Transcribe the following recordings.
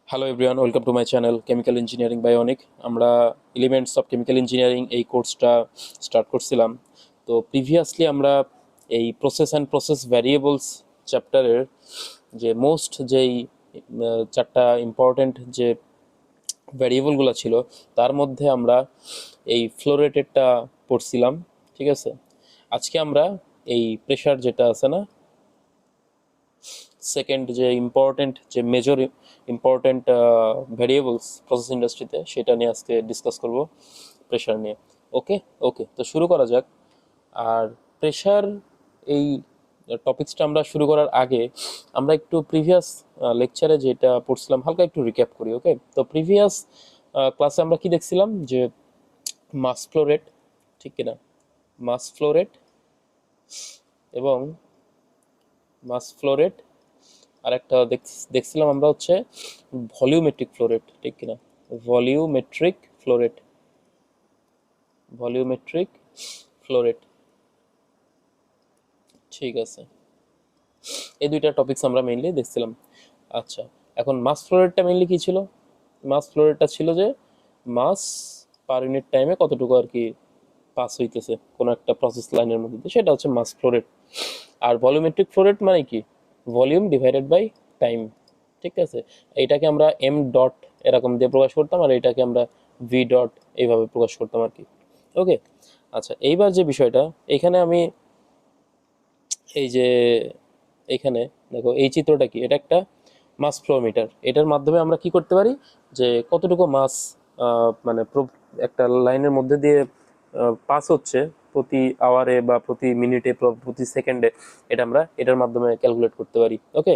Hello everyone, welcome to my channel chemical engineering by Anik. আমরা elements of chemical engineering এই কোর্সটা start করছিলাম। তো প্রিভিয়াসলি আমরা এই প্রসেস অ্যান্ড প্রসেস ভ্যারিয়েবলস চ্যাপ্টারের যে যেই চারটা ইম্পর্ট্যান্ট যে ভ্যারিয়েবলগুলো ছিল তার মধ্যে আমরা এই ফ্লো রেটেরটা পড়ছিলাম। ঠিক আছে, আজকে আমরা এই প্রেশার যেটা আছে না, সেকেন্ড যে ইম্পর্টেন্ট যে মেজর ইম্পর্টেন্ট ভ্যারিয়েবলস প্রসেস ইন্ডাস্ট্রিতে, সেটা নিয়ে আজকে ডিসকাস করব, প্রেশার নিয়ে। ওকে ওকে, তো শুরু করা যাক। আর প্রেশার এই টপিকসটা আমরা শুরু করার আগে আমরা একটু প্রিভিয়াস লেকচারে যেটা পড়ছিলাম হালকা একটু রিক্যাপ করি। ওকে, তো প্রিভিয়াস ক্লাসে আমরা কি দেখছিলাম যে মাস ফ্লো রেট, ঠিক কিনা, মাস ফ্লো রেট এবং মাস ফ্লো রেট, আর একটা দেখছিলাম আমরা হচ্ছে ভলিউমেট্রিক ফ্লো রেট, ঠিক কিনা, volumetric flow rate, volumetric flow rate. ঠিক আছে, এই দুইটা টপিকস আমরা মেইনলি দেখছিলাম। আচ্ছা, এখন মাস ফ্লো রেটটা মেইনলি কি ছিল? মাস ফ্লো রেটটা ছিল যে মাস পার ইউনিট টাইমে কতটুকু আর কি পাস হইতেছে কোনো একটা প্রসেস লাইনের মধ্যে দিয়ে, সেটা হচ্ছে মাস ফ্লো রেট। আর ভলিউমেট্রিক ফ্লো রেট মানে কি? Volume divided by time. ঠিক আছে, এইটাকে আমরা এম ডট এরকম দিয়ে প্রকাশ করতাম, আর এইটাকে আমরা ভি ডট এইভাবে প্রকাশ করতাম আর কি। ওকে, আচ্ছা, এইবার যে বিষয়টা এখানে আমি এই যে এইখানে দেখো, এই চিত্রটা কি, এটা একটা মাস ফ্লো মিটার। এটার মাধ্যমে আমরা কি করতে পারি যে কতটুকু মাস মানে একটা লাইনের মধ্যে দিয়ে পাস হচ্ছে প্রতি আওয়ারে বা প্রতি মিনিটে প্রতি সেকেন্ডে, এটা আমরা এটার মাধ্যমে ক্যালকুলেট করতে পারি। ওকে,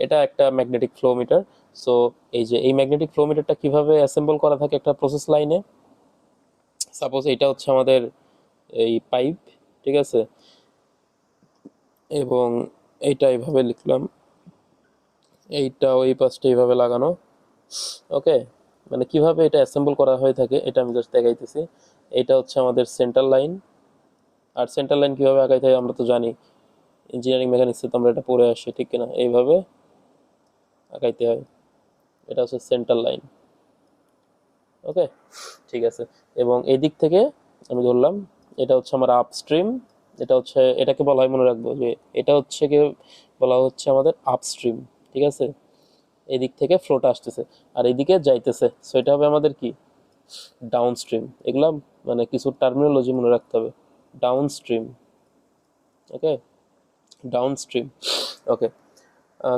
এটা একটা ম্যাগনেটিক ফ্লো মিটার। সো এই যে এই ম্যাগনেটিক ফ্লো মিটারটা কিভাবে অ্যাসেম্বল করা থাকে একটা প্রসেস লাইনে, সাপোজ এটা হচ্ছে আমাদের এই পাইপ, ঠিক আছে, এবং এইটা এইভাবে লিখলাম, এইটা ওই পাশটা এইভাবে লাগানো। ওকে, মানে কিভাবে এটা অ্যাসেম্বল করা হয়ে থাকে এটা আমি জাস্ট দেখাইতেছি। এইটা হচ্ছে আমাদের সেন্টার লাইন, আর সেন্টার লাইন কিভাবে আগাইতে হয় আমরা তো জানি, ইঞ্জিনিয়ারিং মেকানিক্সে তো আমরা এটা পড়ে আসি, ঠিক কিনা, এইভাবে আগাইতে হয়। এটা হচ্ছে সেন্টার লাইন। ওকে, ঠিক আছে, এবং এই দিক থেকে আমি ধরলাম এটা হচ্ছে আমার আপস্ট্রিম, এটা হচ্ছে, এটাকে বলা হয়, মনে রাখবো যে এটা হচ্ছে কি, বলা হচ্ছে আমাদের আপস্ট্রিম। ঠিক আছে, এদিক থেকে ফ্লোটা আসতেছে আর এইদিকে যাইতেছে, সো এটা হবে আমাদের কি, ডাউন স্ট্রিম। এগুলা মানে কিছু টার্মিনোলজি মনে রাখতে হবে, ডাউন স্ট্রিম। ওকে, ডাউন স্ট্রিম। ওকে,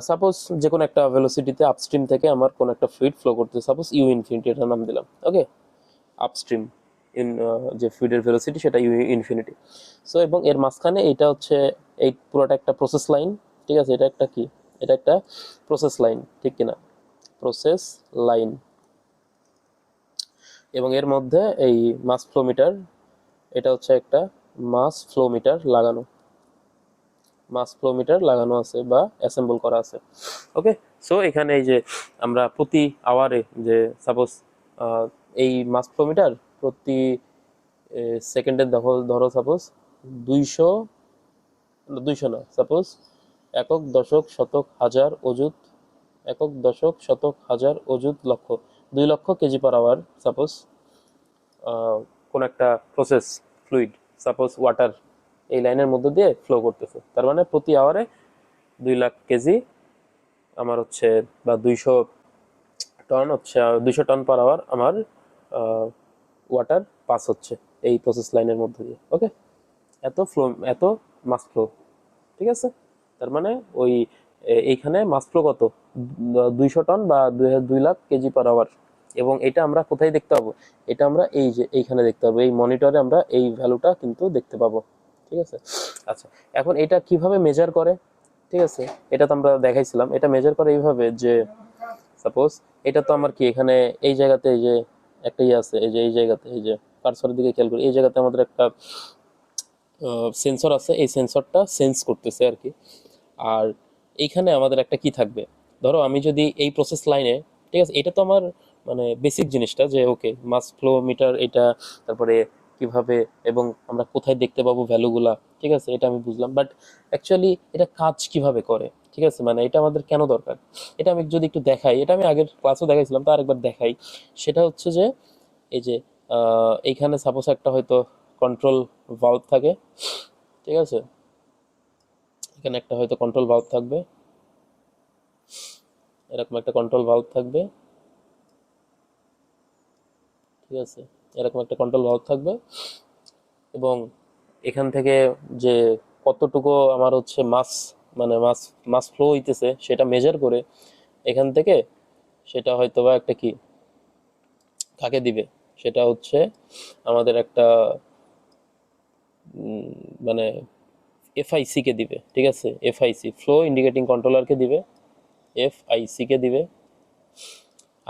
সাপোজ যে কোনো একটা ভেলোসিটিতে আপস্ট্রিম থেকে আমার কোনো একটা ফ্লুইড ফ্লো করতে, সাপোজ ইউ ইনফিনিটি এটার নাম দিলাম। ওকে, আপস্ট্রিম ইন যে ফ্লুইডের ভেলোসিটি সেটা ইউ ইনফিনিটি। সো এবং এর মাঝখানে এইটা হচ্ছে, এই পুরোটা একটা প্রসেস লাইন। ঠিক আছে, এটা একটা কি, এটা একটা প্রসেস লাইন, ঠিক কিনা, প্রসেস লাইন। এবং এর মধ্যে এই মাস ফ্লো মিটার, এটা হচ্ছে একটা মাস ফ্লো মিটার লাগানো, মাস ফ্লো মিটার লাগানো আছে বা অ্যাসেম্বল করা আছে। ওকে, সো এখানে এই যে আমরা প্রতি আওয়ারে যে সাপোজ এই মাস ফ্লো মিটার প্রতি সেকেন্ডের দেখো, ধরো সাপোজ 200, 200 না, সাপোজ একক দশক শতক হাজার অযুত, একক দশক শতক হাজার অযুত লক্ষ, 2 লক্ষ কেজি পার আওয়ার সাপোজ কোন একটা প্রসেস ফ্লুইড, সাপোজ ওয়াটার, এই লাইনের মধ্যে দিয়ে ফ্লো করতেছে, তার মানে প্রতি আওয়ারে 2 লাখ কেজি আমার হচ্ছে, বা 200 টন হচ্ছে, 200 টন পার আওয়ার আমার ওয়াটার পাস হচ্ছে এই প্রসেস লাইনের মধ্যে দিয়ে। ওকে, এত ফ্লো, এত মাস ফ্লো। ঠিক আছে, তার মানে ওই এইখানে মাস ফ্লো কত, 200 টন বা 2 লাখ কেজি পার আওয়ার। এবং এটা আমরা কোথায় দেখতে পাবো, এটা আমরা এই যে এইখানে দেখতে পাবো, এই মনিটরে আমরা এই ভ্যালুটা কিন্তু দেখতে পাবো। ঠিক আছে, আচ্ছা, এখন এটা কিভাবে মেজার করে? ঠিক আছে, এটা তো আমরা দেখাইছিলাম, এটা মেজার করে এইভাবে যে সাপোজ এটা তো আমার কি, এখানে এই জায়গাতে এই যে একটা ইয়ে আছে, এই যে এই জায়গাতে, এই যে কার্সরের দিকে খেয়াল করি, এই জায়গাতে আমাদের একটা সেন্সর আছে, এই সেন্সরটা সেন্স করতেছে আর কি। আর এইখানে আমাদের একটা কি থাকবে, ধরো আমি যদি এই প্রসেস লাইনে, ঠিক আছে, এটা তো আমার মানে বেসিক জিনিসটা যে ওকে মাস ফ্লো মিটার এটা, তারপরে কিভাবে এবং আমরা কোথায় দেখতে পাবো ভ্যালুগুলা, ঠিক আছে, এটা আমি বুঝলাম। বাট অ্যাকচুয়ালি এটা কাজ কিভাবে করে, ঠিক আছে, মানে এটা আমাদের কেন দরকার, এটা আমি যদি একটু দেখাই, এটা আমি আগের ক্লাসও দেখাইছিলাম, তো আরেকবার দেখাই। সেটা হচ্ছে যে এই যে এইখানে সাপোজ একটা হয়তো কন্ট্রোল ভালভ থাকে, ঠিক আছে, এখানে একটা হয়তো কন্ট্রোল ভালভ থাকবে, এরকম একটা কন্ট্রোল ভালভ থাকবে, ঠিক আছে, এরকম একটা কন্ট্রোল ভালভ থাকবে, এবং এখান থেকে যে কতটুকু আমার হচ্ছে মাস, মানে মাস মাস ফ্লো হইতেছে সেটা মেজার করে এখান থেকে সেটা হয়তো বা একটা কি কাকে দিবে, সেটা হচ্ছে আমাদের একটা মানে এফআইসি কে দিবে, ঠিক আছে, এফআইসি ফ্লো ইন্ডিকেটিং কন্ট্রোলারকে দিবে, এফআইসি কে দিবে।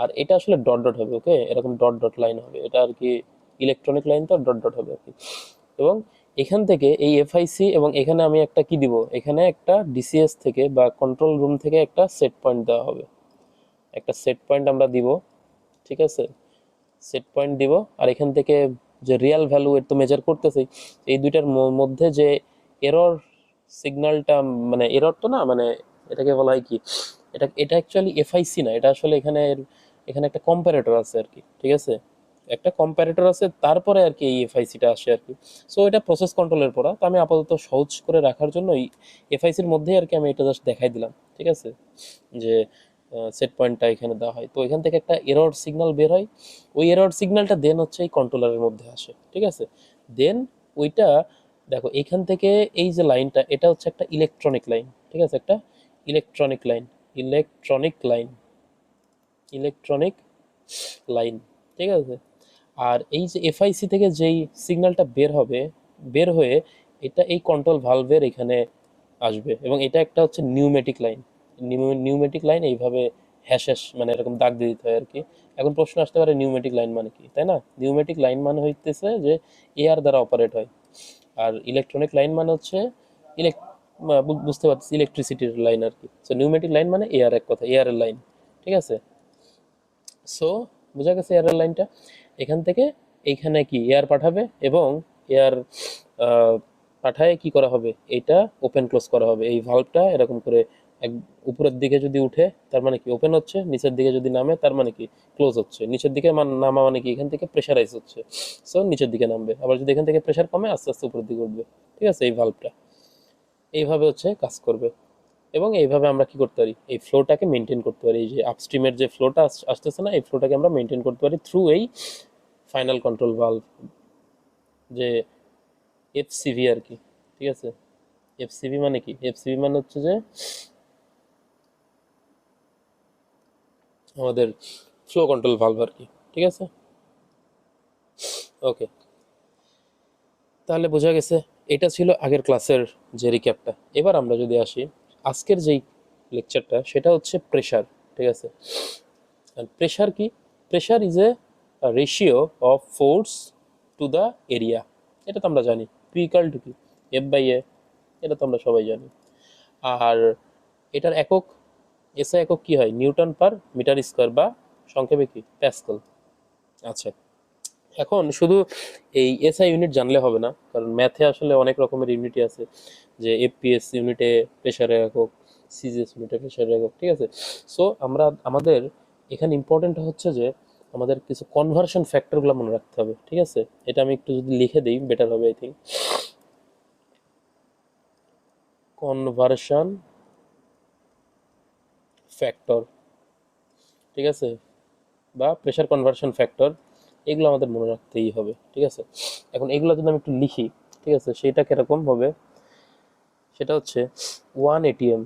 আর এটা আসলে ডট ডট হবে, ওকে, এরকম ডট ডট লাইন হবে, এটা আর কি ইলেকট্রনিক লাইন, তো ডট ডট হবে আর কি। এবং এখান থেকে এই এফআইসি এবং এখানে আমি একটা কি দিব, এখানে একটা ডিসিএস থেকে বা কন্ট্রোল রুম থেকে একটা সেট পয়েন্ট দেওয়া হবে, একটা সেট পয়েন্ট আমরা দিব, ঠিক আছে, সেট পয়েন্ট দিব। আর এখান থেকে যে রিয়েল ভ্যালু এর তো মেজার করতেছি, এই দুইটার মধ্যে যে এরর সিগন্যালটা, মানে এরর তো না, মানে এটাকে বলা হয় কি, এটা এটা অ্যাকচুয়ালি এফআইসি না, এটা আসলে এখানে এখানে একটা কম্পারেটর আছে আর কি, ঠিক আছে, একটা কম্পারেটর আছে, তারপরে আর কি এই এফআইসিটা আসে আর কি। সো এটা প্রসেস কন্ট্রোলের পড়া, তো আমি আপাতত সহজ করে রাখার জন্য এই এফআইসির মধ্যেই আর কি আমি এটা জাস্ট দেখাই দিলাম, ঠিক আছে, যে সেট পয়েন্টটা এখানে দেওয়া হয়, তো এখান থেকে একটা এরর সিগন্যাল বের হয়, ওই এরর সিগন্যালটা দেন হচ্ছে এই কন্ট্রোলারের মধ্যে আসে, ঠিক আছে, দেন ওইটা দেখো এখান থেকে এই যে লাইনটা, এটা হচ্ছে একটা ইলেকট্রনিক লাইন, ঠিক আছে, একটা electronic line, electronic line, electronic line, ঠিক আছে। আর এই যে এফআইসি থেকে যেই সিগন্যালটা বের হবে, বের হয়ে এটা এই কন্ট্রোল ভালভের এখানে আসবে, এবং এটা একটা হচ্ছে নিউমেটিক লাইন, নিউমেটিক লাইন এইভাবে হ্যাশ হ্যাশ মানে এরকম দাগ দিয়ে দিতে হয় আর কি। এখন প্রশ্ন আসতে পারে নিউমেটিক লাইন মানে কি, তাই না? নিউমেটিক লাইন মানে হইতেছে যে এয়ার দ্বারা অপারেট হয়, আর ইলেকট্রনিক লাইন মানে হচ্ছে ইলেক বুঝতে পারছি ইলেকট্রিসিটির লাইন আর কি। সো নিউমেটিক লাইন মানে এয়ার, এক কথা এয়ারের লাইন, ঠিক আছে। সো বোঝা গেছে এয়ারের লাইনটা এখান থেকে এইখানে কি এয়ার পাঠাবে, এবং এয়ার পাঠায় কি করা হবে, এটা ওপেন ক্লোজ করা হবে, এই ভালভটা এরকম করে এক উপরের দিকে যদি উঠে তার মানে কি ওপেন হচ্ছে, নিচের দিকে যদি নামে তার মানে কি ক্লোজ হচ্ছে, নিচের দিকে নামা মানে কি এখান থেকে প্রেশারাইজ হচ্ছে, সো নিচের দিকে নামবে, আবার যদি এখান থেকে প্রেশার কমে আস্তে আস্তে উপরের দিকে উঠবে, ঠিক আছে, এই ভালভটা এইভাবে হচ্ছে কাজ করবে। এবং এইভাবে আমরা কি করতে পারি, এই ফ্লোটাকে মেনটেন করতে পারি, এই যে আপস্ট্রিমের যে ফ্লোটা আসতেছে না, এই ফ্লোটাকে আমরা মেনটেন করতে পারি থ্রু এই ফাইনাল কন্ট্রোল ভালভ, যে এফসিভি আর কি, ঠিক আছে। এফসিভি মানে কি, এফসিভি মানে হচ্ছে যে আমাদের ফ্লো কন্ট্রোল ভালভ আর কি, ঠিক আছে। ওকে, তাহলে বোঝা গেছে, এটা ছিল আগের ক্লাসের যে রিক্যাপটা। এবার আমরা যদি আসি আজকের যেই লেকচারটা, সেটা হচ্ছে প্রেশার, ঠিক আছে। আর প্রেশার কি, pressure is a ratio of force to the area, এটা তো আমরা জানি, পি ইকাল টু কি, এফ বাই এ, এটা তো আমরা সবাই জানি। আর এটার একক, এসআই একক কি হয়, নিউটন পার মিটার স্কোয়ার, বা সংক্ষেপে কি প্যাসকেল। আচ্ছা, এখন শুধু এই এসআই ইউনিট জানলে হবে না, কারণ ম্যাথে আসলে অনেক রকমের ইউনিটই আছে, যে এফপিএস ইউনিটে প্রেশারের একক, সিজিএস ইউনিটে প্রেশারের একক, ঠিক আছে। সো আমরা আমাদের এখানে ইম্পর্টেন্ট হচ্ছে যে আমাদের কিছু কনভার্সন ফ্যাক্টরগুলো মনে রাখতে হবে, ঠিক আছে। এটা আমি একটু যদি লিখে দিই বেটার হবে আই থিঙ্ক। কনভার্সন ফ্যাক্টর, ঠিক আছে, বা প্রেশার কনভার্সন ফ্যাক্টর, এগুলো আমাদের মনে রাখতেই হবে, ঠিক আছে। এখন এগুলো যদি আমি একটু লিখি, ঠিক আছে, সেটা কিরকম হবে, সেটা হচ্ছে 1 ATM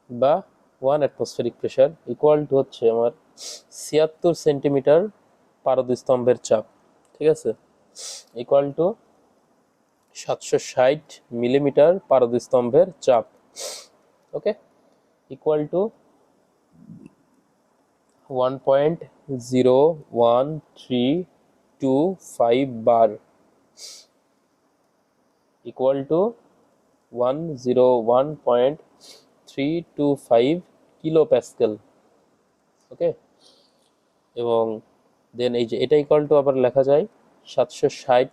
বা 1 অ্যাটমসফেরিক প্রেশার ইকুয়াল টু হচ্ছে আমার 76 সেন্টিমিটার পারদস্তম্ভের চাপ, ঠিক আছে, ইকুয়াল টু 760 মিলিমিটার পারদস্তম্ভের চাপ, okay, equal to 1.01325 bar, equal to 101.325 kilo pascal, okay. এবং দেন এই যে এটা ইকুয়াল টু আবার লেখা যায় 760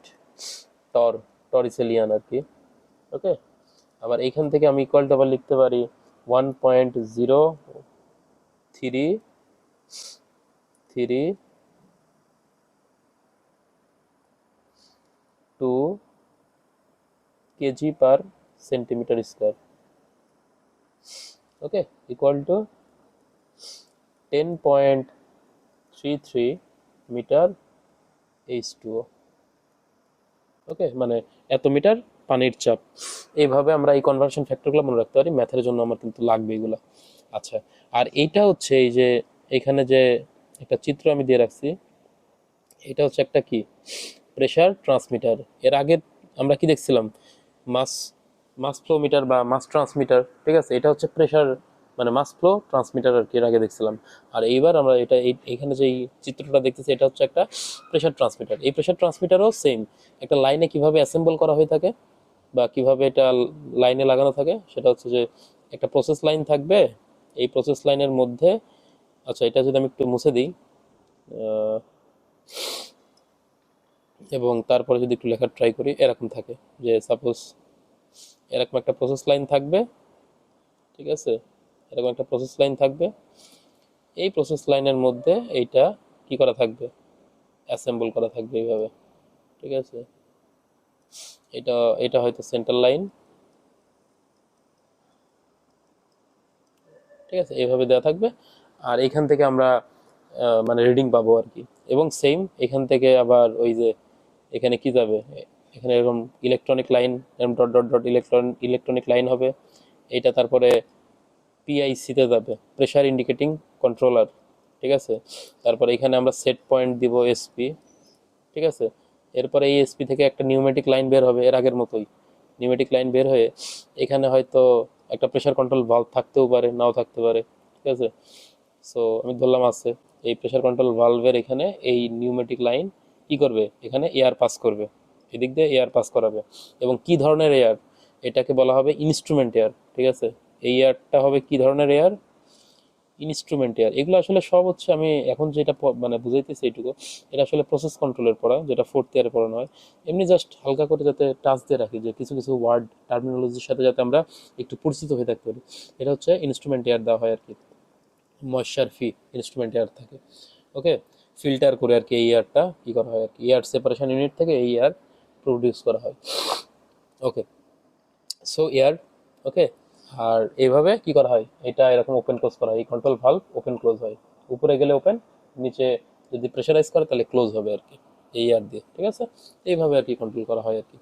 টরিসেলিয়ান আর কি। ওকে, আবার এইখান থেকে আমি ইকুয়ালটা আবার লিখতে পারি 1.033 kg per centimetre square. Okay, equal to 10.33 metre H2O। Okay, মানে এত মিটার পানির চাপ। এইভাবে আমরা এই কনভার্সন ফ্যাক্টরগুলো মনে রাখতে পারি, ম্যাথের জন্য আমার কিন্তু লাগবে এগুলো। আচ্ছা, আর এইটা হচ্ছে এই যে এখানে যে একটা চিত্র আমি দিয়ে রাখছি, এটা হচ্ছে একটা কি প্রেসার ট্রান্সমিটার। এর আগে আমরা কি দেখছিলাম, মাস মাস ফ্লো মিটার বা মাস ট্রান্সমিটার, ঠিক আছে, এটা হচ্ছে প্রেসার মানে মাস ফ্লো ট্রান্সমিটার আর কি, এর আগে দেখছিলাম। আর এইবার আমরা এটা এখানে যে চিত্রটা দেখতেছি এটা হচ্ছে একটা প্রেসার ট্রান্সমিটার। এই প্রেসার ট্রান্সমিটারও সেম একটা লাইনে কিভাবে অ্যাসেম্বল করা হয়ে থাকে বা কিভাবে এটা লাইনে লাগানো থাকে, সেটা হচ্ছে যে একটা প্রসেস লাইন থাকবে, এই প্রসেস লাইনের মধ্যে, আচ্ছা এটা যদি আমি একটু মুছে দিই এবং তারপরে যদি একটু লেখার ট্রাই করি, এরকম থাকে যে সাপোজ এরকম একটা প্রসেস লাইন থাকবে, ঠিক আছে, এরকম একটা প্রসেস লাইন থাকবে, এই প্রসেস লাইনের মধ্যে এইটা কি করা থাকবে, অ্যাসেম্বল করা থাকবে এইভাবে, ঠিক আছে। এটা এটা হয়তো সেন্টার লাইন, ঠিক আছে, এইভাবে দেওয়া থাকবে। আর এখান থেকে আমরা মানে রিডিং পাবো আর কি। এবং সেম এখান থেকে আবার ওই যে এখানে কি যাবে, এখানে এরকম ইলেকট্রনিক লাইন, এরকম dot dot dot electronic line হবে, এটা তারপরে পিআইসিতে যাবে, প্রেশার ইন্ডিকেটিং কন্ট্রোলার, ঠিক আছে। তারপরে এখানে আমরা সেট পয়েন্ট দিব এসপি, ঠিক আছে। এরপরে এই এসপি থেকে একটা নিউমেটিক লাইন বের হবে, এর আগের মতোই নিউমেটিক লাইন বের হয়ে এখানে হয়তো একটা প্রেশার কন্ট্রোল ভালভ থাকতেও পারে, নাও থাকতে পারে, ঠিক আছে। সো আমি ধরলাম আছে, এই প্রেশার কন্ট্রোল ভালভের এখানে এই নিউমেটিক লাইন কি করবে, এখানে এয়ার পাস করবে, এদিক দিয়ে এয়ার পাস করাবে। এবং কি ধরনের এয়ার, এটাকে বলা হবে ইনস্ট্রুমেন্ট এয়ার, ঠিক আছে। এই এয়ারটা হবে কি ধরনের এয়ার, ইনস্ট্রুমেন্ট এয়ার। এগুলো আসলে সব হচ্ছে আমি এখন যেটা মানে বুঝাইতেছি এইটুকু, এটা আসলে প্রসেস কন্ট্রোলের পড়া, যেটা ফোর্থ ইয়ারে পড়ানো হয়। এমনি জাস্ট হালকা করে যাতে টাচ দিয়ে রাখি যে কিছু কিছু ওয়ার্ড টার্মিনোলজির সাথে যাতে আমরা একটু পরিচিত হয়ে থাকতে পারি, এটা হচ্ছে ইনস্ট্রুমেন্ট এয়ার দেওয়া হয় আর কি। ময়েশ্চার ফি ইনস্ট্রুমেন্ট এয়ার থাকে। ওকে, ফিল্টার করে আর কি এই এয়ারটা কী করা হয় আর কি, এয়ার সেপারেশন ইউনিট থেকে এই এয়ার প্রডিউস করা হয়। ওকে, সো এয়ার, ওকে। আর এইভাবে কি করা হয়, এটা এরকম ওপেন ক্লোজ করা হয়, এই কন্ট্রোল ভালভ ওপেন ক্লোজ হয়, উপরে গেলে ওপেন, নিচে যদি প্রেশারাইজ করে তাহলে ক্লোজ হবে আর কি, এই এয়ার দিয়ে, ঠিক আছে। এইভাবে আর কি কন্ট্রোল করা হয় আর কি।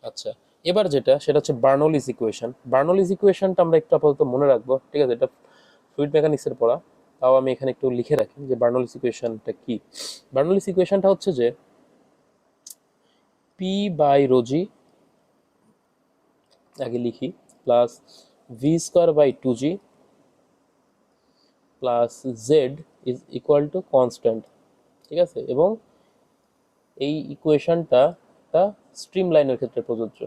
আচ্ছা, এবার যেটা সেটা হচ্ছে বার্নৌলিস ইকুয়েশন। বার্নৌলিস ইকুয়েশনটা আমরা একটু আপাতত মনে রাখবো, ঠিক আছে, এটা ফ্লুইড মেকানিক্সের পড়া, তাও আমি এখানে একটু লিখে রাখি যে বার্নৌলিস ইকুয়েশনটা কি। বার্নৌলিস ইকুয়েশনটা হচ্ছে যে পি বাই রোজি, আগে লিখি, plus v square by 2g plus z is equal to constant, ঠিক আছে। এবং এই ইকুয়েশনটা একটা স্ট্রিম লাইনের ক্ষেত্রে প্রযোজ্য,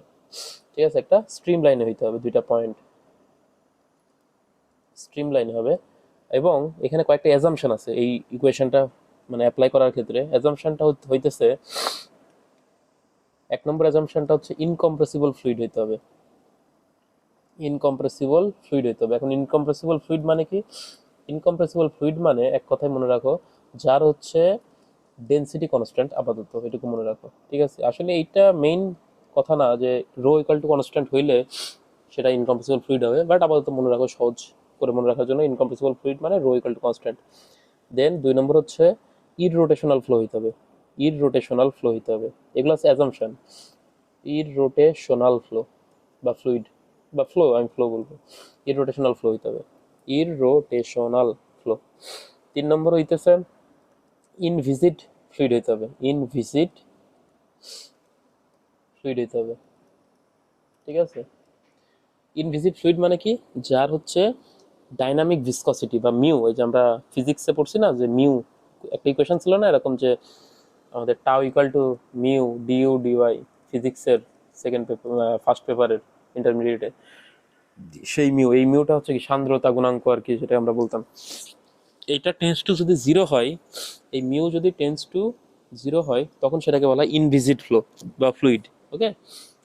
ঠিক আছে, একটা স্ট্রিম লাইনে হইতে হবে, দুইটা পয়েন্ট স্ট্রিম লাইন হবে। এবং এখানে কয়েকটা অ্যাজাম্পশন আছে এই ইকুয়েশনটা মানে অ্যাপ্লাই করার ক্ষেত্রে। অ্যাজাম্পশনটা হইতেছে, এক নম্বর অ্যাজাম্পশনটা হচ্ছে ইনকম্প্রেসিবল ফ্লুইড হইতে হবে, ইনকম্প্রেসিবল ফ্লুইড হইতে হবে। এখন ইনকম্প্রেসিবল ফ্লুইড মানে কি, ইনকম্প্রেসিবল ফ্লুইড মানে এক কথায় মনে রাখো, যার হচ্ছে ডেনসিটি কনস্ট্যান্ট, আপাতত এটুকু মনে রাখো, ঠিক আছে। আসলে এইটা মেইন কথা না যে রো ইকুয়াল টু কনস্ট্যান্ট হইলে সেটা ইনকম্প্রেসিবল ফ্লুইড হবে, বাট আপাতত মনে রাখো সহজ করে মনে রাখার জন্য ইনকম্প্রেসিবল ফ্লুইড মানে রো ইকুয়াল টু কনস্ট্যান্ট। দেন দুই নম্বর হচ্ছে ইররোটেশনাল ফ্লো হইতে হবে, ইররোটেশনাল ফ্লো হইতে হবে, এগুলো আছে অ্যাজাম্পশন। ইররোটেশনাল ফ্লো বা ফ্লুইড বা ফ্লো, আমি ফ্লো বলবো, ইররোটেশনাল ফ্লো হইতে হবে, ইররোটেশনাল ফ্লো। তিন নম্বর হইতেছে ইনভিজিট ফ্লুইড হইতে হবে, ইনভিজিট ফ্লুইড হইতে হবে, ঠিক আছে। ইনভিজিট ফ্লুইড মানে কি, যার হচ্ছে ডাইনামিক ভিসকসিটি বা মিউ, ওই যে আমরা ফিজিক্সে পড়ছি না যে মিউ, একটা ইকুয়েশন ছিল না এরকম যে আমাদের tau equal to mu du dy, ফিজিক্সের সেকেন্ড পেপার, ফার্স্ট পেপারের ইন্টারমিডিয়েটে, সেই মিউ, এই মিউটা হচ্ছে কি সান্দ্রতা গুণাঙ্ক আর কি, যেটা আমরা বলতাম। এইটা টেন্স টু যদি জিরো হয়, এই মিউ যদি টেন্স টু জিরো হয় তখন সেটাকে বলা হয় ইনভিজিড ফ্লো বা ফ্লুইড। ওকে,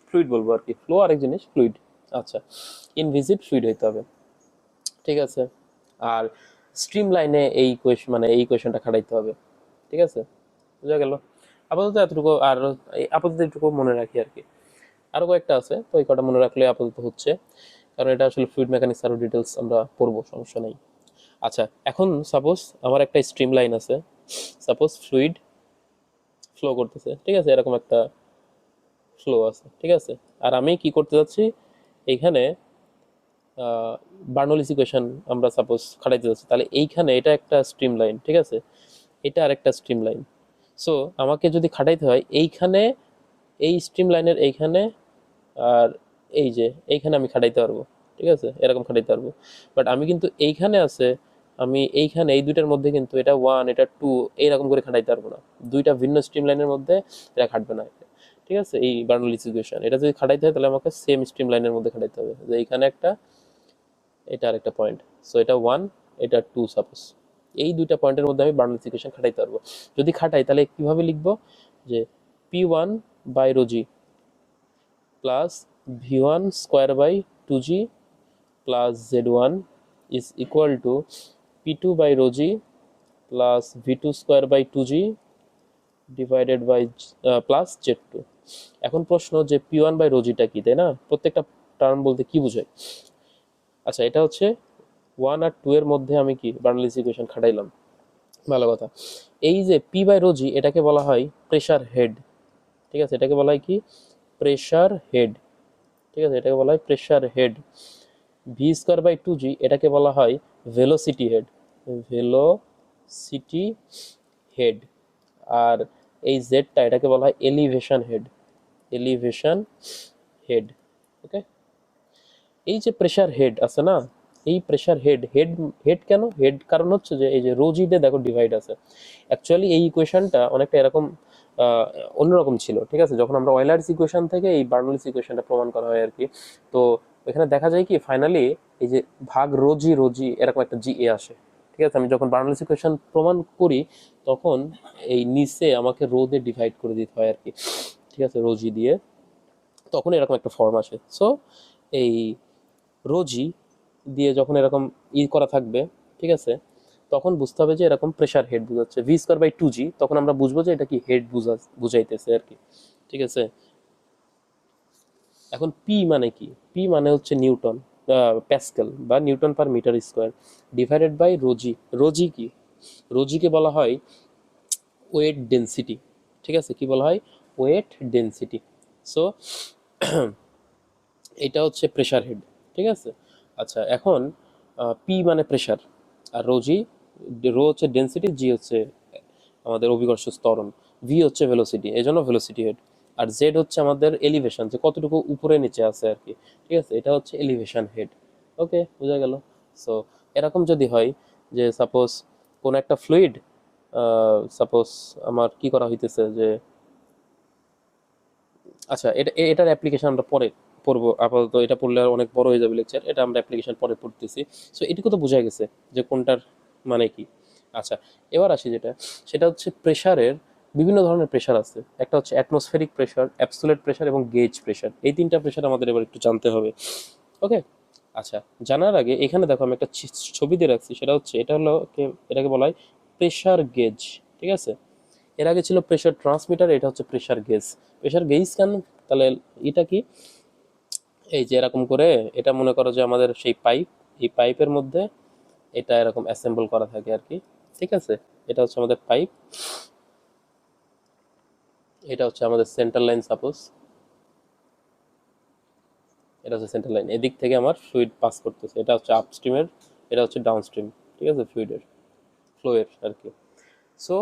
ফ্লুইড বলবো আর কি, ফ্লো আরেক জিনিস, ফ্লুইড। আচ্ছা, ইনভিজিড ফ্লুইড হইতে হবে, ঠিক আছে। আর স্ট্রিম লাইনে এই কোয়েশন মানে এই কোয়েশনটা খাটাইতে হবে, ঠিক আছে, বোঝা গেল। আপাতত এতটুকু, আর আপাতত এটুকু মনে রাখি আর কি। আরও কয়েকটা আছে, তো এই কটা মনে রাখলে আপাতত হচ্ছে, কারণ এটা আসলে ফ্লুইড মেকানিক্স আরও ডিটেলস আমরা পড়বো, সমস্যা নেই। আচ্ছা, এখন সাপোজ আমার একটা স্ট্রিম লাইন আছে, সাপোজ ফ্লুইড ফ্লো করতেছে, ঠিক আছে, এরকম একটা ফ্লো আছে, ঠিক আছে। আর আমি কি করতে যাচ্ছি, এইখানে বার্নৌলিস ইকুয়েশন আমরা সাপোজ খাটাইতে যাচ্ছি, তাহলে এইখানে এটা একটা স্ট্রিম লাইন, ঠিক আছে, এটা আরেকটা স্ট্রিম লাইন। সো আমাকে যদি খাটাইতে হয় এইখানে, এই স্ট্রিম লাইনের এইখানে, আর এই যে এইখানে আমি খাটাইতে পারবো, ঠিক আছে, এরকম খাটাইতে পারবো। বাট আমি কিন্তু এইখানে আছে, আমি এইখানে এই দুইটার মধ্যে কিন্তু এটা ওয়ান এটা টু এইরকম করে খাটাইতে পারবো না, দুইটা ভিন্ন স্ট্রিম লাইনের মধ্যে এটা খাটবে না, ঠিক আছে। এই বার্নৌলিস ইকুয়েশন এটা যদি খাটাইতে হয় তাহলে আমাকে সেম স্ট্রিম লাইনের মধ্যে খাটাইতে হবে, যে এইখানে একটা, এটা আরেকটা পয়েন্ট। সো এটা ওয়ান, এটা টু, সাপোজ এই দুইটা পয়েন্টের মধ্যে আমি বার্নৌলিস ইকুয়েশন খাটাইতে পারবো। যদি খাটাই তাহলে কিভাবে লিখবো, যে P one by rho g plus v one square by two g plus z one is equal to P two by rho g plus v two square by two g divided by plus z two. এখন প্রশ্ন যে P one by rho জিটা কি, তাই না, প্রত্যেকটা term বলতে কি বোঝায়। আচ্ছা, এটা হচ্ছে ওয়ান আর টু এর মধ্যে আমি কি বার্নৌলিস ইকুয়েশন খাটাইলাম, ভালো কথা। এই যে পি বাই রো জি এটাকে বলা হয় প্রেসার হেড, ঠিক আছে, এটাকে বলা হয় কি প্রেসার হেড, ঠিক আছে, এটাকে বলা হয় pressure head. V square by two G এটাকে বলা হয় ভেলোসিটি হেড, ভেলোসিটি হেড। আর এই জেডটা এটাকে বলা হয় elevation head, elevation head. Okay, এই যে প্রেসার হেড আছে না, এই প্রেসার হেড, হেড হেড কেন হেড, কারণ হচ্ছে যে এই যে রোজিতে দেখো ডিভাইড আছে। অ্যাকচুয়ালি এই ইকুয়েশনটা অনেকটা এরকম অন্যরকম ছিল, ঠিক আছে, যখন আমরা অয়েলার্স ইকুয়েশন থেকে এই বার্নৌলিস ইকুয়েশনটা প্রমাণ করা হয় আর কি। তো এখানে দেখা যায় কি ফাইনালি এই যে ভাগ রোজি রোজি এরকম একটা জি এ আসে, ঠিক আছে। আমি যখন বার্নৌলিস ইকুয়েশন প্রমাণ করি তখন এই নিচে আমাকে রো দিয়ে ডিভাইড করে দিতে হয় আর কি, ঠিক আছে, রোজি দিয়ে, তখন এরকম একটা ফর্ম আসে। সো এই রোজি দিয়ে যখন এরকম করা থাকবে, ঠিক আছে, তখন বুঝতে হবে যে এরকম প্রেসার হেড বুঝাচ্ছে, ভি স্কোয়ার বাই টু জি, তখন আমরা বুঝবো যে এটা কি হেড বুঝাইতেছে আর কি, ঠিক আছে। এখন পি মানে কি, পি মানে হচ্ছে নিউটন প্যাসকেল বা newton per metre square divided by rho g. Rho g কি, রোজিকে বলা হয় ওয়েট ডেন্সিটি, ঠিক আছে, কি বলা হয় ওয়েট ডেন্সিটি। সো এটা হচ্ছে প্রেসার হেড, ঠিক আছে। আচ্ছা, এখন পি মানে প্রেসার, আর রোজি, রো হচ্ছে ডেন্সিটি, জি হচ্ছে আমাদের অভিকর্ষ ত্বরণ, ভি হচ্ছে ভেলোসিটি, এই জন্য ভেলোসিটি হেড। আর জেড হচ্ছে আমাদের এলিভেশন, যে কতটুকু উপরে নিচে আছে আর কি, ঠিক আছে, এটা হচ্ছে এলিভেশন হেড। ওকে, বোঝা গেল। সো এরকম যদি হয় যে সাপোজ কোন একটা ফ্লুইড, সাপোজ আমার কি করা হইতেছে যে, আচ্ছা এটার অ্যাপ্লিকেশন আমরা পরে পড়বো, আপাতত এটা পড়লে আর অনেক বড় হয়ে যাবে লেকচার, এটা আমরা অ্যাপ্লিকেশন পরে পড়তেছি। সো এটুকু তো বোঝা গেছে যে কোনটার মানে কি। আচ্ছা, এবার আসি যেটা, সেটা হচ্ছে প্রেসারের বিভিন্ন ধরনের প্রেসার আছে, একটা হচ্ছে অ্যাটমসফেরিক প্রেসার, অ্যাবসোলিউট প্রেসার এবং গেজ প্রেসার, এই তিনটা প্রেসার আমাদের এবার একটু জানতে হবে। ওকে, আচ্ছা, জানার আগে এখানে দেখো আমি একটা ছবি দিয়ে রাখছি, সেটা হচ্ছে এটা হলো এটাকে বলা হয় প্রেসার গেজ, ঠিক আছে। এর আগে ছিল প্রেসার ট্রান্সমিটার, এটা হচ্ছে প্রেসার গেজ। প্রেসার গেজ কেন, তাহলে এটা কি, এই যে এরকম করে, এটা মনে করো যে আমাদের সেই পাইপ, এই পাইপের মধ্যে এটা এরকম অ্যাসেম্বল করা থাকে আর কি, ঠিক আছে। এটা হচ্ছে আমাদের পাইপ, এটা হচ্ছে আমাদের সেন্টার লাইন, সাপোজ এটা হচ্ছে সেন্টার লাইন, এদিক থেকে আমার ফ্লুইড পাস করতেছে, এটা হচ্ছে আপস্ট্রিমের, এটা হচ্ছে ডাউনস্ট্রিম, ঠিক আছে, ফ্লুইডের ফ্লোয়ের আর কি। সো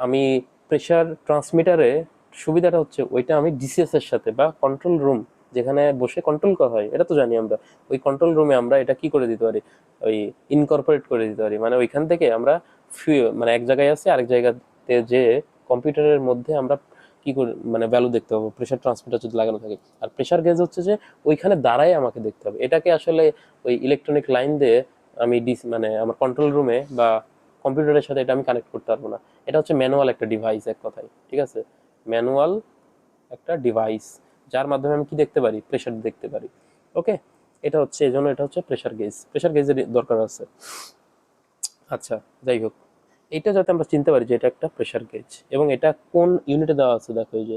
আমি প্রেসার ট্রান্সমিটারে সুবিধাটা হচ্ছে ওইটা আমি ডিসিএস এর সাথে বা কন্ট্রোল রুম, যেখানে বসে কন্ট্রোল করা হয়, এটা তো জানি আমরা, ওই কন্ট্রোল রুমে আমরা এটা কি করে দিতে পারি, ওই ইনকর্পোরেট করে দিতে পারি, মানে ওইখান থেকে আমরা মানে এক জায়গায় আছে আরেক জায়গাতে যে কম্পিউটারের মধ্যে আমরা কি করে মানে ভ্যালু দেখতে পাবো, প্রেসার ট্রান্সমিটার যদি লাগানো থাকে। আর প্রেসার গেজ হচ্ছে যে ওইখানে দাঁড়ায় আমাকে দেখতে হবে, এটাকে আসলে ওই ইলেকট্রনিক লাইন দিয়ে আমি মানে আমার কন্ট্রোল রুমে বা কম্পিউটারের সাথে এটা আমি কানেক্ট করতে পারবো না। এটা হচ্ছে ম্যানুয়াল একটা ডিভাইস এক কথায়, ঠিক আছে, ম্যানুয়াল একটা ডিভাইস, যার মাধ্যমে আমি কি দেখতে পারি, প্রেশার দেখতে পারি। ওকে, এটা হচ্ছে এই জন্য এটা হচ্ছে প্রেশার গেজের দরকার আছে। আচ্ছা, যাই হোক, এটা যাতে আমরা চিনতে পারি যে এটা একটা প্রেশার গেজ এবং এটা কোন ইউনিটে দেওয়া আছে, দেখো এই যে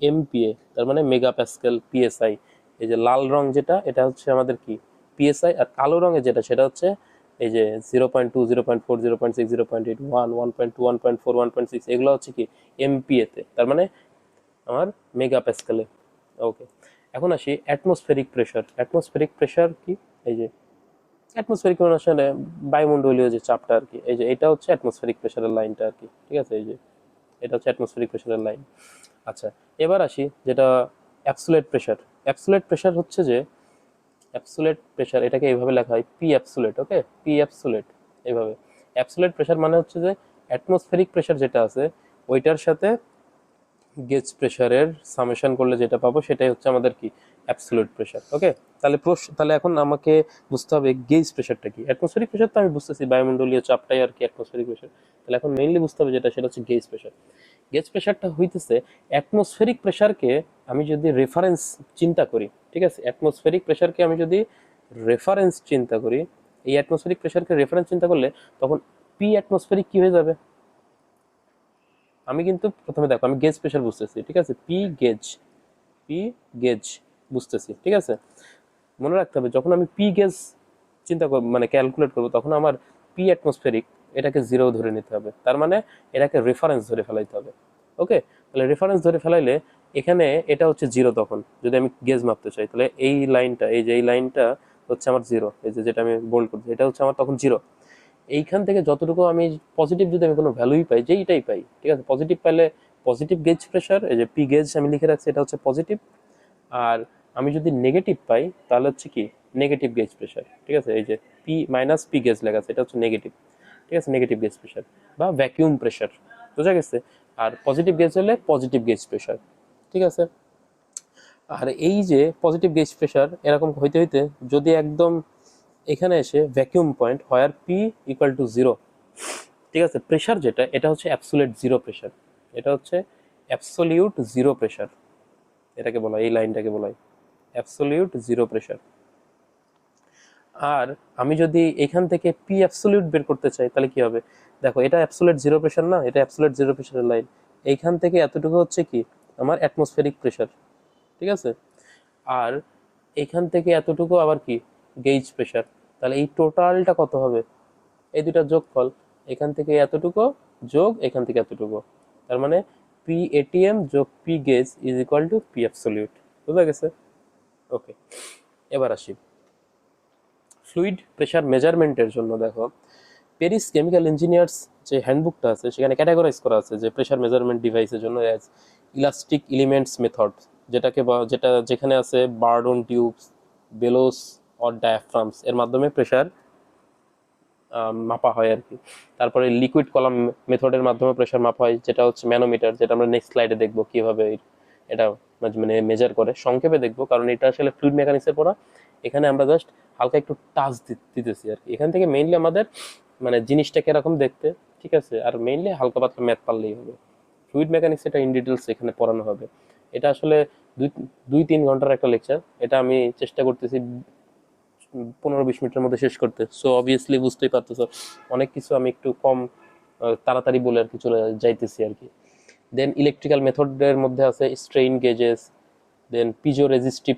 এমপিএ, তার মানে মেগা প্যাসকেল পিএসআই। এই যে লাল রং যেটা এটা হচ্ছে আমাদের কি পিএসআই, আর কালো রঙের যেটা সেটা হচ্ছে এই যে 0.2, 0.4, 0.6, 0.8, 1, 1.2, 1.4, 1.6, এগুলো হচ্ছে কি এমপিএতে, তার মানে আমার মেগা প্যাসকেলে। ওকে, এখন আসি অ্যাটমসফেরিক প্রেশার কি, এই যে অ্যাটমসফেরিক মানে আসলে বায়ুমণ্ডলীয় যে চাপটা আর কি, এই যে এটা হচ্ছে অ্যাটমসফেরিক প্রেশারের লাইনটা আর কি, ঠিক আছে, এই যে এটা হচ্ছে অ্যাটমসফেরিক প্রেশারের লাইন। আচ্ছা, এবার আসি যেটা অ্যাবসোলিউট প্রেশার হচ্ছে যে অ্যাবসোলিউট প্রেশার, এটাকে এইভাবে লেখা হয় পি অ্যাবসোলিউট। ওকে, পি অ্যাবসোলিউট এইভাবে। অ্যাবসোলিউট প্রেশার মানে হচ্ছে যে অ্যাটমসফেরিক প্রেশার যেটা আছে ওইটার সাথে গেজ প্রেশারের সামেশন করলে যেটা পাবো সেটাই হচ্ছে আমাদের কি অ্যাবসোলিউট প্রেশার। ওকে, তাহলে এখন আমাকে বুঝতে হবে গেজ প্রেশারটা কি। অ্যাটমসফেরিক প্রেশার তো আমি বুঝতেছি, বায়ুমণ্ডলীয় চাপটাই আর কি অ্যাটমসফেরিক প্রেশার। তাহলে এখন মেইনলি বুঝতে হবে যেটা, সেটা হচ্ছে গেজ প্রেশার। গেজ প্রেশারটা হইতেছে অ্যাটমসফেরিক প্রেশারকে আমি যদি রেফারেন্স চিন্তা করি, ঠিক আছে, অ্যাটমসফেরিক প্রেশারকে আমি যদি রেফারেন্স চিন্তা করি, এই অ্যাটমসফেরিক প্রেশারকে রেফারেন্স চিন্তা করলে তখন পি অ্যাটমসফেরিক কি হয়ে যাবে। আমি কিন্তু প্রথমে দেখো আমি গেজ প্রেশার বুঝতেছি, ঠিক আছে, পি গেজ বুঝতেছি, ঠিক আছে। মনে রাখতে হবে যখন আমি পি গেজ চিন্তা করব মানে ক্যালকুলেট করব, তখন আমার পি অ্যাটমসফেরিক এটাকে জিরো ধরে নিতে হবে, তার মানে এটাকে রেফারেন্স ধরে ফেলাইতে হবে। ওকে, তাহলে রেফারেন্স ধরে ফেলাইলে এখানে এটা হচ্ছে জিরো, তখন যদি আমি গেজ মাপতে চাই তাহলে এই লাইনটা, এই যে এই লাইনটা হচ্ছে আমার জিরো, এই যে যেটা আমি বোল্ড করছি এটা হচ্ছে আমার তখন জিরো। এইখান থেকে যতটুকু আমি পজিটিভ, যদি আমি কোনো ভ্যালুই পাই, যেইটাই পাই, ঠিক আছে, পজিটিভ পাইলে পজিটিভ গেজ প্রেশার, এই যে পি গেজ আমি লিখে রাখছি এটা হচ্ছে পজিটিভ। আর আমি যদি নেগেটিভ পাই তাহলে হচ্ছে কি নেগেটিভ গেজ প্রেশার, ঠিক আছে, এই যে পি মাইনাস পি গেজ লেখা আছে এটা হচ্ছে নেগেটিভ, ঠিক আছে, নেগেটিভ গেজ প্রেশার বা ভ্যাকিউম প্রেশার, বোঝা গেছে। আর পজিটিভ গেজ হলে পজিটিভ গেজ প্রেশার, ঠিক আছে। আর এই যে পজিটিভ গেজ প্রেশার এরকম হইতে হইতে যদি একদম এখানে এসে vacuum point where P equal to zero, ঠিক আছে, প্রেশার যেটা এটা হচ্ছে অ্যাবসোলিউট জিরো প্রেশার, এটা হচ্ছে অ্যাবসোলিউট জিরো প্রেশার, এটাকে বলা হয়, এই লাইনটাকে বলা হয় অ্যাবসোলিউট জিরো প্রেশার। আর আমি যদি এখান থেকে পি অ্যাবসোলিউট বের করতে চাই তাহলে কি হবে, দেখো এটা অ্যাবসোলিউট জিরো প্রেশার না, এটা অ্যাবসোলিউট জিরো প্রেশারের লাইন, এইখান থেকে এতটুকু হচ্ছে কি আমার অ্যাটমসফেরিক প্রেশার, ঠিক আছে। আর এখান থেকে এতটুকু আবার কি গেজ প্রেশার, তাহলে এই টোটালটা কত হবে, এই দুটার যোগফল, এখান থেকে এতটুকু যোগ এখান থেকে এতটুকু, তার মানে পি এটিএম যোগ P gauge is equal to P absolute, বুঝা গেছে। ওকে, এবার আসি ফ্লুইড প্রেশার মেজারমেন্টের জন্য। দেখো প্যারিস কেমিক্যাল ইঞ্জিনিয়ার্স যে হ্যান্ডবুকটা আছে সেখানে ক্যাটাগরাইজ করা আছে যে প্রেশার মেজারমেন্ট ডিভাইসের জন্য অ্যাজ ইলাস্টিক এলিমেন্টস মেথড, যেটা যেখানে আছে বার্ডন টিউবস, বেলোস অর ডায়াফ্রামস, এর মাধ্যমে প্রেশার মাপা হয় আর কি। তারপরে লিকুইড কলাম মেথডের মাধ্যমে প্রেশার মাপা হয়, যেটা হচ্ছে ম্যানোমিটার, যেটা আমরা নেক্সট স্লাইডে দেখবো কিভাবে এটা মানে মেজার করে, সংক্ষেপে দেখবো কারণ এটা আসলে ফ্লুইড মেকানিক্সের পড়া। এখানে আমরা জাস্ট হালকা একটু টাচ দিতেছি আর কি, এখান থেকে মেইনলি আমাদের মানে জিনিসটা কিরকম দেখতে, ঠিক আছে, আর মেইনলি হালকা পাতলা ম্যাথ পারলেই হবে। ফ্লুইড মেকানিক্স এটা ইন ডিটেলস এখানে পড়ানো হবে। এটা আসলে দুই 2-3 ঘন্টার একটা লেকচার, এটা আমি চেষ্টা করতেছি 15-20 মিনিটের মধ্যে শেষ করতে। সো অবভিয়াসলি বুঝতেই পারতেছো অনেক কিছু আমি একটু কম তাড়াতাড়ি বলে আর কি চলে যাইতেছি আর কি। দেন ইলেকট্রিক্যাল মেথডের মধ্যে আছে স্ট্রেইন গেজেস, দেন পিজো রেজিস্টিভ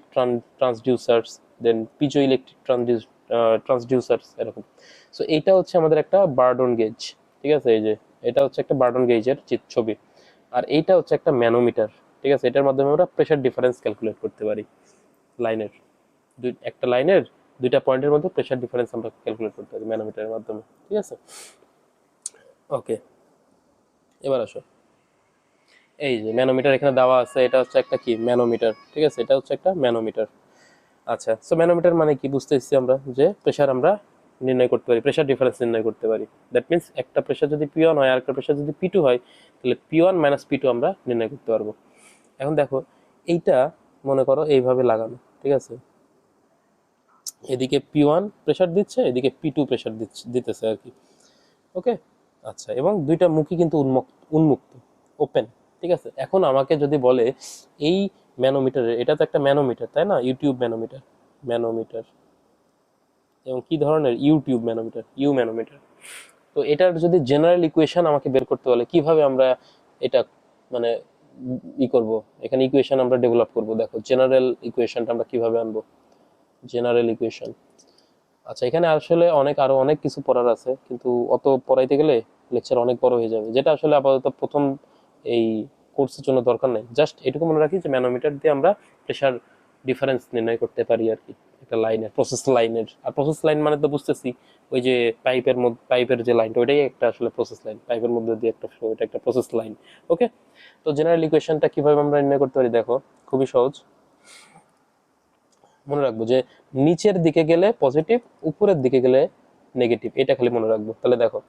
ট্রান্সডিউসার্স, দেন পিজো ইলেকট্রিক ট্রান্সডিউসার্স এরকম। সো এইটা হচ্ছে আমাদের একটা বার্ডন গেজ, ঠিক আছে, এই যে এটা হচ্ছে একটা বার্ডন গেজের ছবি। আর এইটা হচ্ছে একটা ম্যানোমিটার, ঠিক আছে, এটার মাধ্যমে আমরা প্রেশার ডিফারেন্স ক্যালকুলেট করতে পারি লাইনের, একটা লাইনের দুইটা পয়েন্টের মধ্যে প্রেশার ডিফারেন্স আমরা ক্যালকুলেট করতে পারি ম্যানোমিটারের মাধ্যমে, ঠিক আছে। ওকে, এবার আসো এই যে ম্যানোমিটার এখানে দেওয়া আছে, এটা হচ্ছে একটা কি ম্যানোমিটার, ঠিক আছে, এটা হচ্ছে একটা ম্যানোমিটার। আচ্ছা, সো ম্যানোমিটার মানে কি বুঝতেছি আমরা যে প্রেশার আমরা নির্ণয় করতে পারি, প্রেশার ডিফারেন্স নির্ণয় করতে পারি। দ্যাট মিনস একটা প্রেশার যদি পি1 হয় আর একটা প্রেশার যদি পি2 হয় তাহলে পি1 মাইনাস পি2 আমরা নির্ণয় করতে পারবো। এখন দেখো এইটা মনে করো এইভাবে লাগানো, ঠিক আছে, এদিকে পি1 প্রেশার দিচ্ছে, এদিকে পি2 প্রেশার দিতেছে আর কি। ওকে, আচ্ছা, এবং দুইটা মুখই কিন্তু উন্মুক্ত, ওপেন। ঠিক আছে, এখন আমাকে যদি বলে এই ম্যানোমিটারের, এটা তো একটা ম্যানোমিটার তাই না, ইউটিউব ম্যানোমিটার, ম্যানোমিটার, এবং কি ধরনের, ইউটিউব ম্যানোমিটার, ইউ ম্যানোমিটার। তো এটার যদি জেনারেল ইকুয়েশন আমাকে বের করতে বলে, কিভাবে আমরা এটা মানে করব, এখানে ইকুয়েশন আমরা ডেভেলপ করব। দেখো জেনারেল ইকুয়েশনটা আমরা কিভাবে আনবো, জেনারেল ইকুয়েশন। আচ্ছা, এখানে আসলে আরো অনেক কিছু পড়ার আছে, কিন্তু অত পড়াইতে গেলে লেকচার অনেক বড় হয়ে যাবে, যেটা আসলে আপাতত প্রথম এই কোর্সের জন্য দরকার নেই। জাস্ট এটুকু মনে রাখি যে ম্যানোমিটার দিয়ে আমরা প্রেশার ডিফারেন্স নির্ণয় করতে পারি আর কি, একটা লাইনের, প্রসেস লাইনের। আর প্রসেস লাইন মানে তো বুঝতেছি, ওই যে পাইপের যে লাইনটা, ওইটাই একটা আসলে প্রসেস লাইন, পাইপের মধ্যে দিয়ে একটা ফ্লো, এটা একটা প্রসেস লাইন। ওকে, তো জেনারেল ইকুয়েশনটা কিভাবে আমরা নির্ণয় করতে পারি, দেখো খুবই সহজ। মনে রাখবো যে নিচের দিকে গেলে পজিটিভ, উপরের দিকে গেলে নেগেটিভ, এটা খালি মনে রাখবো। তাহলে দেখো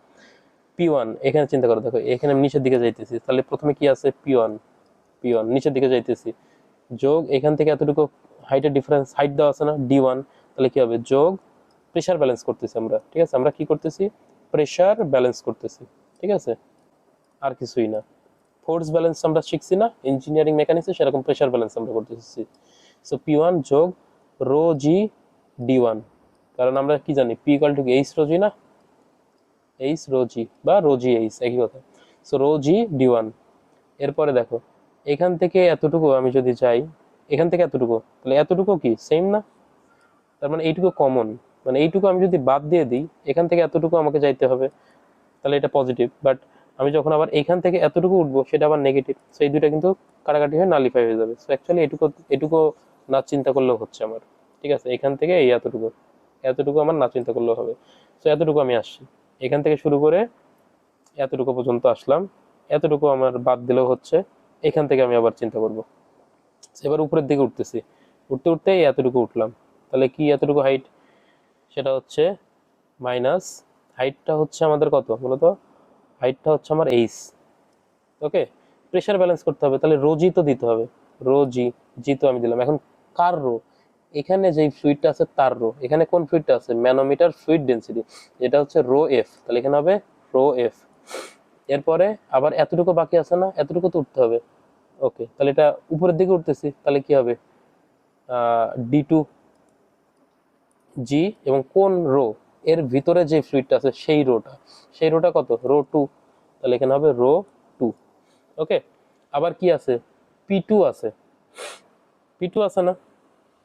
P1, এখানে চিন্তা করো, দেখো এখানে আমি নিচের দিকে যাইতেছি, তাহলে প্রথমে কি আছে, P1 নিচের দিকে যাইতেছি, যোগ এখান থেকে এতটুকু হাইটের ডিফারেন্স, হাইট দেওয়া আছে না D1, তাহলে কি হবে, যোগ প্রেশার ব্যালেন্স করতেছি আমরা। ঠিক আছে, আমরা কি করতেছি, প্রেশার ব্যালেন্স করতেছি। ঠিক আছে, আর কিছুই না। ফোর্স ব্যালেন্স আমরা শিখছি না ইঞ্জিনিয়ারিং মেকানিক্সে, সেরকম প্রেশার ব্যালেন্স আমরা করতেছি। সো P1 যোগ রো জি D1, কারণ আমরা কি জানি, P equal to H rho G না, এইচ রো জি বা রো জি এইচ একই কথা। So rho g D1। এরপরে দেখো এখান থেকে এতটুকু আমি যদি যাই, এখান থেকে এতটুকু, তাহলে এতটুকু কি সেম না, তার মানে এইটুকু কমন, মানে এইটুকু আমি যদি বাদ দিয়ে দিই, এখান থেকে এতটুকু আমাকে যাইতে হবে, তাহলে এটা পজিটিভ। বাট আমি যখন আবার এখান থেকে এতটুকু উঠবো, সেটা আবার নেগেটিভ। সো এই দুইটা কিন্তু কাটাকাটি হয়ে নালিফাই হয়ে যাবে। সো অ্যাকচুয়ালি এটুকু এটুকু না চিন্তা করলেও হচ্ছে আমার। ঠিক আছে, এখান থেকে এই এতটুকু, এতটুকু আমার না চিন্তা করলেও হবে। সো এতটুকু আমি আসছি, এখান থেকে শুরু করে এতটুকু পর্যন্ত আসলাম, এতটুকু আমার বাদ দিলেও হচ্ছে, এখান থেকে আমি আবার চিন্তা করব। এবার উপরের দিকে উঠতেছি, উঠতে উঠতে এই এতটুকু উঠলাম, তাহলে কি এতটুকু হাইট, সেটা হচ্ছে মাইনাস, হাইটটা হচ্ছে আমাদের কত বলতো, হাইটটা হচ্ছে আমার এইচ। ওকে, প্রেশার ব্যালেন্স করতে হবে, তাহলে রো জি তো দিতে হবে, রো জি, জি তো আমি দিলাম। এখন কার রো, এখানে যেই ফ্লুইডটা আছে তার রো, এখানে কোন ফ্লুইডটা আছে, ম্যানোমিটার ফ্লুইড ডেন্সিটি, যেটা হচ্ছে রো এফ, তাহলে এখানে হবে রো এফ। এরপরে আবার এতটুকু বাকি আছে না, এতটুকু তো উঠতে হবে। ওকে, তাহলে এটা উপরের দিকে উঠতেছি, তাহলে কি হবে, D2 জি, এবং কোন রো, এর ভিতরে যে ফ্লুইডটা আছে সেই রোটা কত, রো 2, তাহলে এখানে হবে রো 2। ওকে, আবার কি আছে, P2 আছে, P2 আছে না,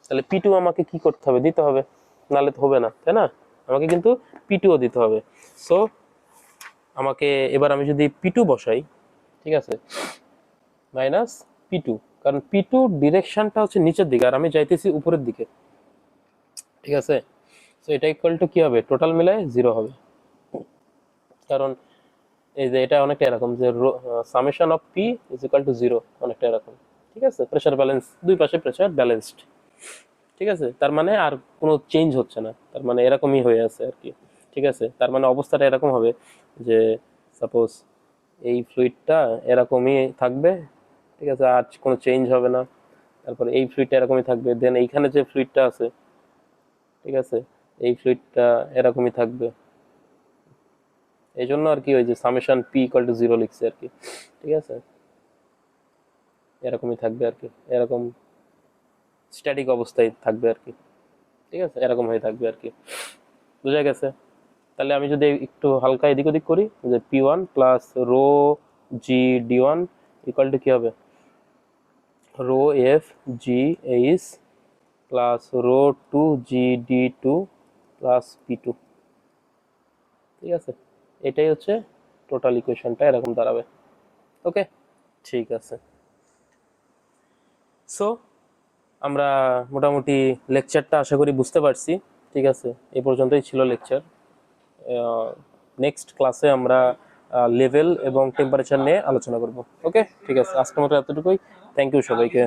তাহলে P2 আমাকে কি করতে হবে, দিতে হবে, নালে তো হবে না তাই না, আমাকে কিন্তু P2 ও দিতে হবে। সো আমাকে এবার আমি যদি P2 বসাই, ঠিক আছে, মাইনাস P2, কারণ P2 ডিরেকশনটা হচ্ছে নিচের দিকে আর আমি যাইতেছি উপরের দিকে। ঠিক আছে, তো এটা ইকুয়াল টু কি হবে, টোটাল মিলায় 0 হবে, কারণ এই যে এটা অনেকটা এরকম যে summation of P is equal two 0, অনেকটা এরকম। ঠিক আছে, প্রেসার ব্যালেন্স, দুই পাশে প্রেসার ব্যালেন্সড। ঠিক আছে, তার মানে আর কোনো চেঞ্জ হচ্ছে না, তার মানে এরকমই হয়ে আছে আর কি। ঠিক আছে, তার মানে অবস্থাটা এরকম হবে যে সাপোজ এই ফ্লুইডটা এরকমই থাকবে, ঠিক আছে, আর কোনো চেঞ্জ হবে না। তারপরে এই ফ্লুইডটা এরকমই থাকবে, দেন এইখানে যে ফ্লুইডটা আছে, ঠিক আছে, এই ফ্লুইডটা এরকমই থাকবে। এই জন্য আর কি ওই যে সামেশন পি ইকুয়াল টু 0 লিখছে আর কি। ঠিক আছে, এরকমই থাকবে আর কি, এরকম স্ট্যাটিক অবস্থায় থাকবে আর কি। ঠিক আছে, এরকম হয়ে থাকবে আর কি, বুঝা গেছে। তাহলে আমি যদি একটু হালকা এদিক ওদিক করি, যে P1 plus rho g D1 equal to কি হবে, rho f g h plus rho 2 g D2 plus P2। ঠিক আছে, এটাই হচ্ছে টোটাল ইকুয়েশনটা, এরকম দাঁড়াবে। ওকে, ঠিক আছে। সো আমরা মোটামুটি লেকচারটা আশা করি বুঝতে পারছি। ঠিক আছে, এই পর্যন্তই ছিল লেকচার। নেক্সট ক্লাসে আমরা লেভেল এবং টেম্পারেচার নিয়ে আলোচনা করব। ওকে, ঠিক আছে, আজকের মতো এতটুকুই। থ্যাংক ইউ সবাইকে।